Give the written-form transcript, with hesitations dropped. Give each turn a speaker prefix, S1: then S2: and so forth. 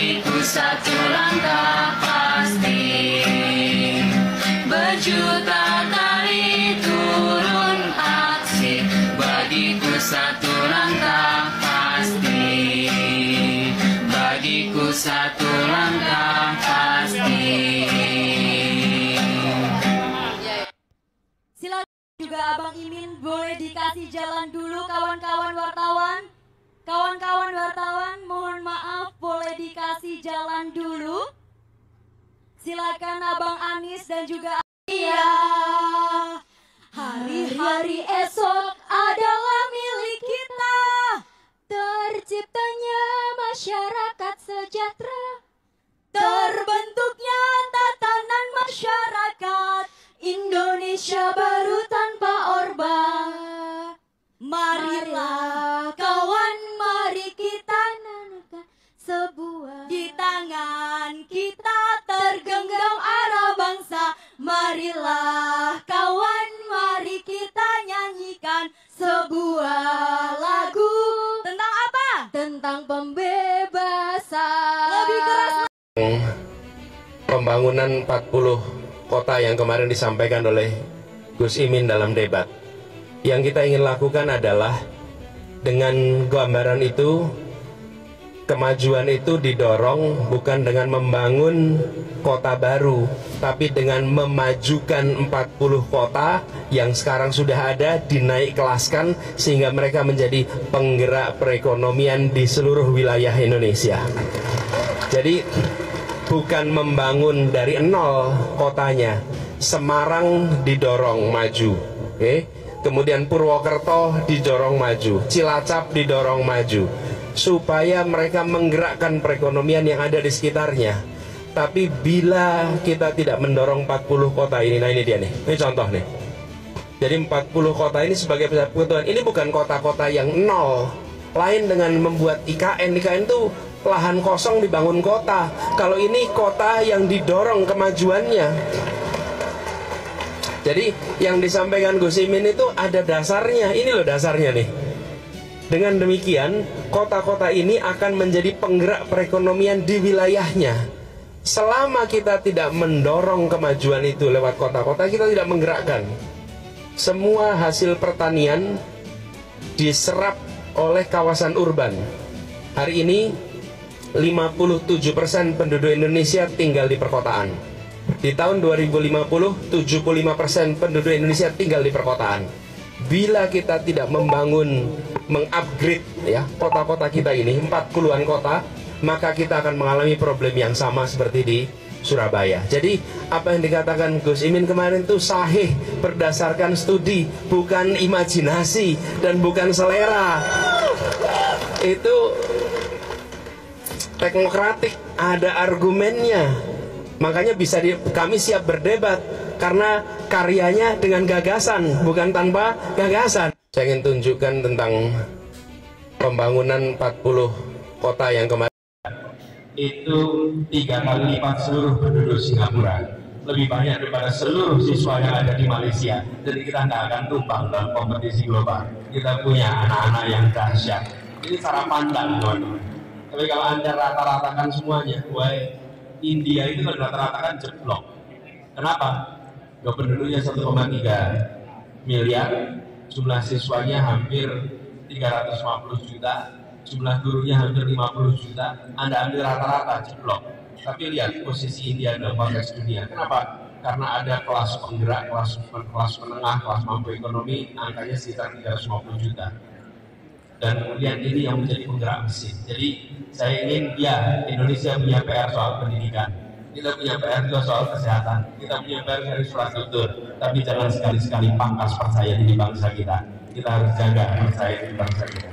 S1: bagiku satu langkah pasti. Berjuta kali turun aksi, bagiku satu langkah pasti. Bagiku satu langkah pasti.
S2: Silakan juga Abang Imin boleh dikasih jalan dulu kawan-kawan wartawan. Kawan-kawan wartawan mohon maaf boleh dikasih jalan dulu. Silakan Abang Anis dan juga Iya. Hari-hari esok adalah milik kita. Terciptanya masyarakat sejahtera. Terbentuknya tatanan masyarakat Indonesia baru tanpa Orba. Marilah kawan, mari kita nanamkan sebuah. Di tangan kita tergenggam arah bangsa. Marilah kawan, mari kita nyanyikan sebuah lagu. Tentang apa? Tentang pembebasan. Lebih keras.
S3: Pembangunan 40 kota yang kemarin disampaikan oleh Gus Imin dalam debat. Yang kita ingin lakukan adalah dengan gambaran itu, kemajuan itu didorong bukan dengan membangun kota baru, tapi dengan memajukan 40 kota yang sekarang sudah ada, dinaik kelaskan sehingga mereka menjadi penggerak perekonomian di seluruh wilayah Indonesia. Jadi bukan membangun dari nol kotanya. Semarang didorong maju, kemudian Purwokerto didorong maju, Cilacap didorong maju, supaya mereka menggerakkan perekonomian yang ada di sekitarnya. Tapi bila kita tidak mendorong 40 kota ini, nah ini dia nih, ini contoh nih. Jadi 40 kota ini sebagai persatuan, ini bukan kota-kota yang nol. Lain dengan membuat IKN itu lahan kosong dibangun kota. Kalau ini kota yang didorong kemajuannya. Jadi yang disampaikan Gus Imin itu ada dasarnya. Ini loh dasarnya nih. Dengan demikian kota-kota ini akan menjadi penggerak perekonomian di wilayahnya. Selama kita tidak mendorong kemajuan itu lewat kota-kota, kita tidak menggerakkan. Semua hasil pertanian diserap oleh kawasan urban. Hari ini 57% penduduk Indonesia tinggal di perkotaan. Di tahun 2050, 75% penduduk Indonesia tinggal di perkotaan. Bila kita tidak membangun, mengupgrade ya kota-kota kita ini, 40-an kota, maka kita akan mengalami problem yang sama seperti di Surabaya. Jadi apa yang dikatakan Gus Imin kemarin itu sahih, berdasarkan studi, bukan imajinasi dan bukan selera. Itu teknokratik, ada argumennya. Makanya kami siap berdebat karena karyanya dengan gagasan, bukan tanpa gagasan. Saya ingin tunjukkan tentang pembangunan 40 kota yang kemarin. Itu 3 kali lipat seluruh penduduk Singapura, lebih banyak daripada seluruh siswa yang ada di Malaysia. Jadi kita tidak akan tumbang dalam kompetisi global. Kita punya anak-anak yang dahsyat. Ini cara pandang, teman-teman. Tapi kalau Anda rata-ratakan semuanya, India itu kan rata-ratakan jeblok. Kenapa? Penduduknya 1,3 miliar, jumlah siswanya hampir 350 juta, jumlah gurunya hampir 50 juta. Anda ambil rata-rata jeblok. Tapi lihat posisi India dalam konteks dunia. Kenapa? Karena ada kelas penggerak, kelas menengah, kelas mampu ekonomi, angkanya sekitar 350 juta. Dan kemudian ini yang menjadi penggerak mesin. Jadi saya ingin Indonesia punya PR soal pendidikan, kita punya PR juga soal kesehatan, kita punya PR dari infrastruktur. Tapi jangan sekali-sekali pangkas percaya diri bangsa kita. Kita harus jaga percaya diri bangsa kita.